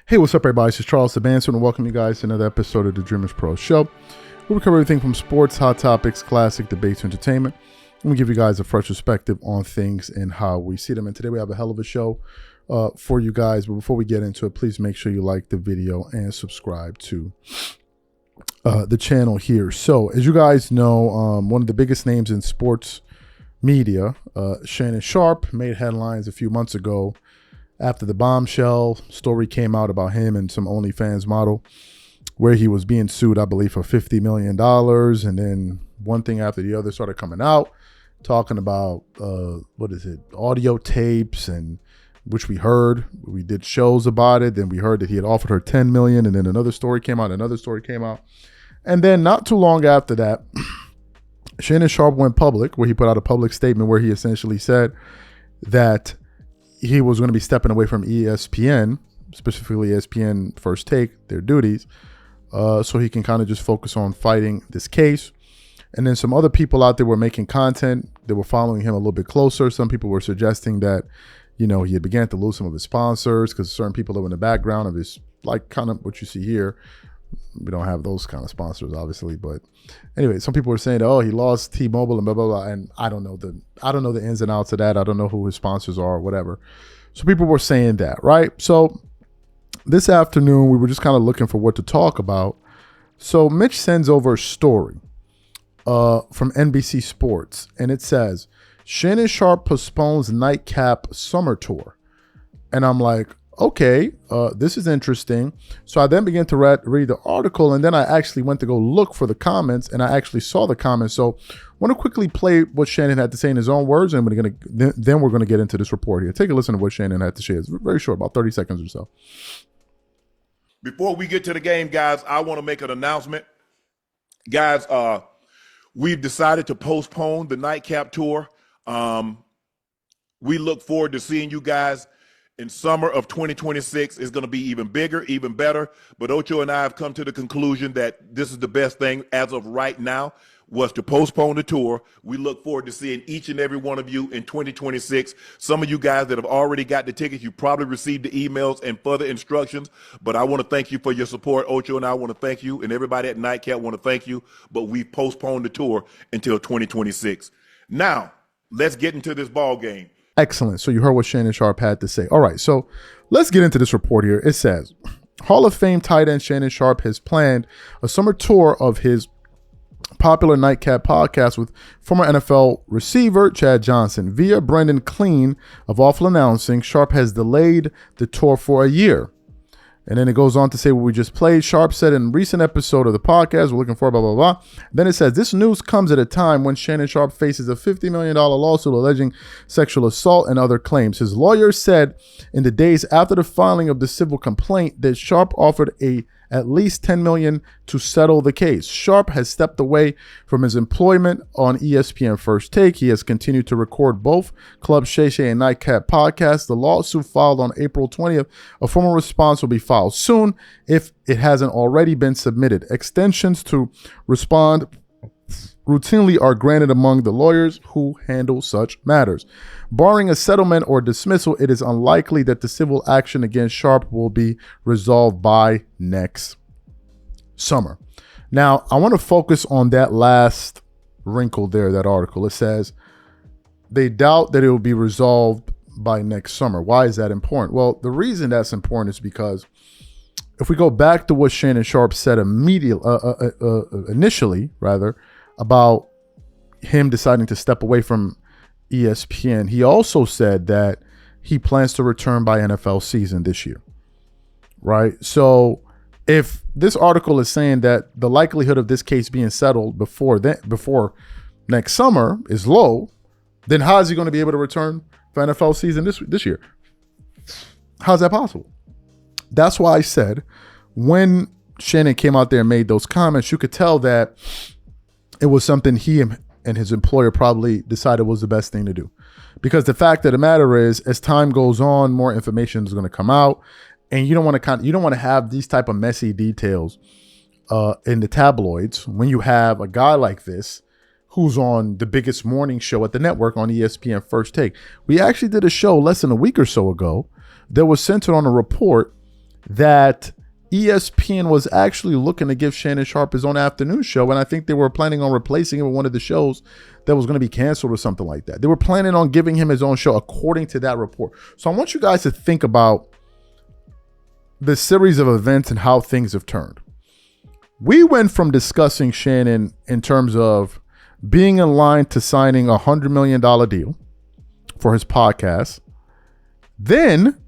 Hey, what's up, everybody? This is Charles the Banser, and welcome you guys to another episode of the DREAMERSPRO show, where we cover everything from sports, hot topics, classic debates, entertainment, and we give you guys a fresh perspective on things and how we see them. And today we have a hell of a show for you guys. But before we get into it, please make sure you like the video and subscribe to the channel here. So, as you guys know, one of the biggest names in sports media, Shannon Sharpe, made headlines a few months ago after the bombshell story came out about him and some OnlyFans model, where he was being sued, I believe, for $50 million. And then one thing after the other started coming out, talking about, audio tapes, and which we heard. We did shows about it. Then we heard that he had offered her $10 million. And then another story came out. And then not too long after that, Shannon Sharpe went public, where he put out a public statement where he essentially said that he was going to be stepping away from ESPN, specifically ESPN First Take, their duties, so he can kind of just focus on fighting this case. And then some other people out there were making content. They were following him a little bit closer. Some people were suggesting that, he had began to lose some of his sponsors because certain people that were in the background of his, like kind of what you see here. We don't have those kind of sponsors, obviously, but anyway, some people were saying, "Oh, he lost T-Mobile and blah blah blah," and I don't know the ins and outs of that. I don't know who his sponsors are or whatever. So people were saying that, right? So this afternoon, we were just kind of looking for what to talk about. So Mitch sends over a story from NBC Sports, and it says Shannon Sharpe postpones nightcap summer tour, and I'm like, okay, this is interesting. So I then began to read the article, and then I actually went to go look for the comments, and I actually saw the comments. So I want to quickly play what Shannon had to say in his own words, and then we're going to get into this report here. Take a listen to what Shannon had to say. It's very short, about 30 seconds or so. Before we get to the game, guys, I want to make an announcement. Guys, we've decided to postpone the nightcap tour. We look forward to seeing you guys in summer of 2026. Is going to be even bigger, even better. But Ocho and I have come to the conclusion that this is the best thing as of right now, was to postpone the tour. We look forward to seeing each and every one of you in 2026. Some of you guys that have already got the tickets, you probably received the emails and further instructions. But I want to thank you for your support. Ocho and I want to thank you, and everybody at Nightcap want to thank you. But we've postponed the tour until 2026. Now, let's get into this ball game. Excellent. So you heard what Shannon Sharpe had to say. All right, so let's get into this report here. It says, Hall of Fame tight end Shannon Sharpe has planned a summer tour of his popular Nightcap podcast with former NFL receiver Chad Johnson. Via Brendan Clean of Awful Announcing, Sharpe has delayed the tour for a year. And then it goes on to say what we just played. Sharpe said in a recent episode of the podcast, we're looking for blah, blah, blah. Then it says, this news comes at a time when Shannon Sharpe faces a $50 million lawsuit alleging sexual assault and other claims. His lawyer said in the days after the filing of the civil complaint that Sharpe offered at least $10 million to settle the case. Sharpe has stepped away from his employment on ESPN First Take. He has continued to record both Club Shay Shay and Nightcap podcasts. The lawsuit filed on April 20th. A formal response will be filed soon if it hasn't already been submitted. Extensions to respond routinely are granted among the lawyers who handle such matters. Barring a settlement or dismissal, it is unlikely that the civil action against Sharpe will be resolved by next summer. Now, I want to focus on that last wrinkle there, that article. It says they doubt that it will be resolved by next summer. Why is that important? Well, the reason that's important is because if we go back to what Shannon Sharpe said initially, about him deciding to step away from ESPN, he also said that he plans to return by NFL season this year, right? So if this article is saying that the likelihood of this case being settled before next summer is low, then how is he going to be able to return for NFL season this year? How's that possible? That's why I said when Shannon came out there and made those comments, you could tell that it was something he and his employer probably decided was the best thing to do. Because the fact of the matter is, as time goes on, more information is going to come out, and you don't want to have these type of messy details in the tabloids when you have a guy like this who's on the biggest morning show at the network on ESPN First Take. We actually did a show less than a week or so ago that was centered on a report that ESPN was actually looking to give Shannon Sharpe his own afternoon show, and I think they were planning on replacing him with one of the shows that was going to be canceled or something like that. They were planning on giving him his own show according to that report. So I want you guys to think about the series of events and how things have turned. We went from discussing Shannon in terms of being in line to signing a $100 million deal for his podcast. Then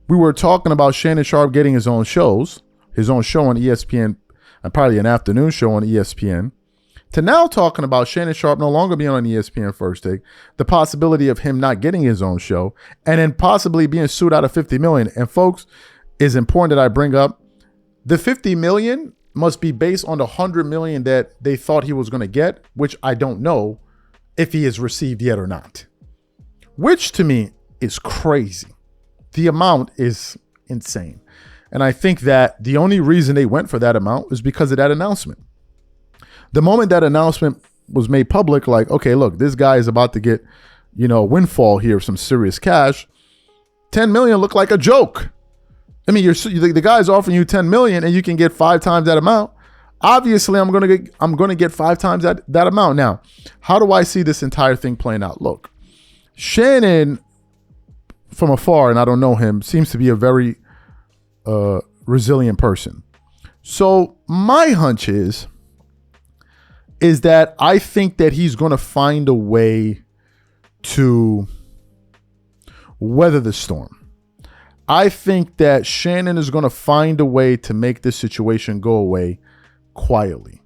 we were talking about Shannon Sharpe getting his own shows, his own show on ESPN, and probably an afternoon show on ESPN, to now talking about Shannon Sharpe no longer being on ESPN First Take, the possibility of him not getting his own show, and then possibly being sued out of $50 million. And folks, it's important that I bring up the $50 million must be based on the $100 million that they thought he was going to get, which I don't know if he has received yet or not, which to me is crazy. The amount is insane. And I think that the only reason they went for that amount is because of that announcement. The moment that announcement was made public, like, okay, look, this guy is about to get, a windfall here of some serious cash. 10 million looked like a joke. I mean, the guy's offering you 10 million and you can get 5 times that amount. Obviously, I'm going to get 5 times that amount. Now, how do I see this entire thing playing out? Look, Shannon, from afar, and I don't know him, seems to be a very resilient person. So my hunch is that I think that he's going to find a way to weather the storm. I think that Shannon is going to find a way to make this situation go away quietly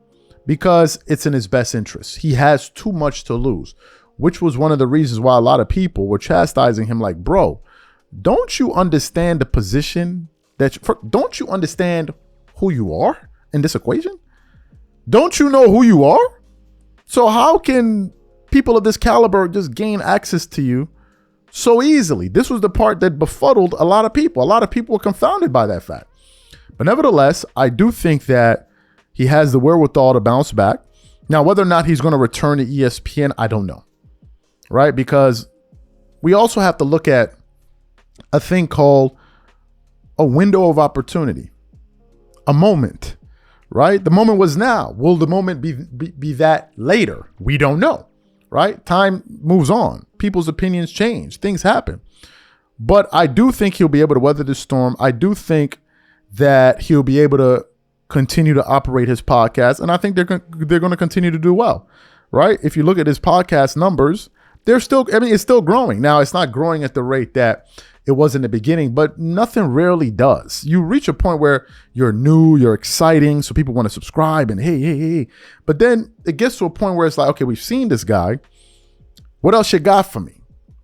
because it's in his best interest. He has too much to lose, which was one of the reasons why a lot of people were chastising him like, bro, don't you understand the position don't you understand who you are in this equation? Don't you know who you are? So how can people of this caliber just gain access to you so easily? This was the part that befuddled a lot of people. A lot of people were confounded by that fact. But nevertheless, I do think that he has the wherewithal to bounce back. Now, whether or not he's going to return to ESPN, I don't know. Right? Because we also have to look at a thing called a window of opportunity, a moment, right? The moment was now. Will the moment be that later? We don't know, right? Time moves on. People's opinions change. Things happen. But I do think he'll be able to weather the storm. I do think that he'll be able to continue to operate his podcast. And I think they're going to continue to do well, right? If you look at his podcast numbers, it's still growing. Now, it's not growing at the rate that it was in the beginning, but nothing rarely does. You reach a point where you're new, you're exciting, so people want to subscribe and hey. But then it gets to a point where it's like, okay, we've seen this guy. What else you got for me?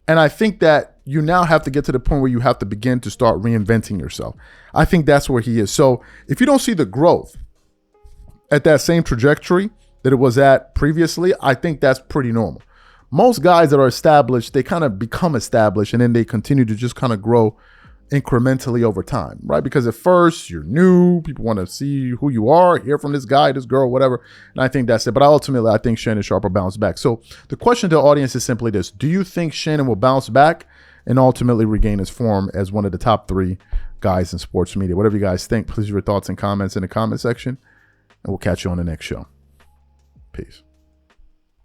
And I think that you now have to get to the point where you have to begin to start reinventing yourself. I think that's where he is. So if you don't see the growth at that same trajectory that it was at previously, I think that's pretty normal. Most guys that are established, they kind of become established and then they continue to just kind of grow incrementally over time, right? Because at first you're new, people want to see who you are, hear from this guy, this girl, whatever. And I think that's it. But ultimately, I think Shannon Sharpe will bounce back. So the question to the audience is simply this. Do you think Shannon will bounce back and ultimately regain his form as one of the top 3 guys in sports media? Whatever you guys think, please leave your thoughts and comments in the comment section, and we'll catch you on the next show. Peace.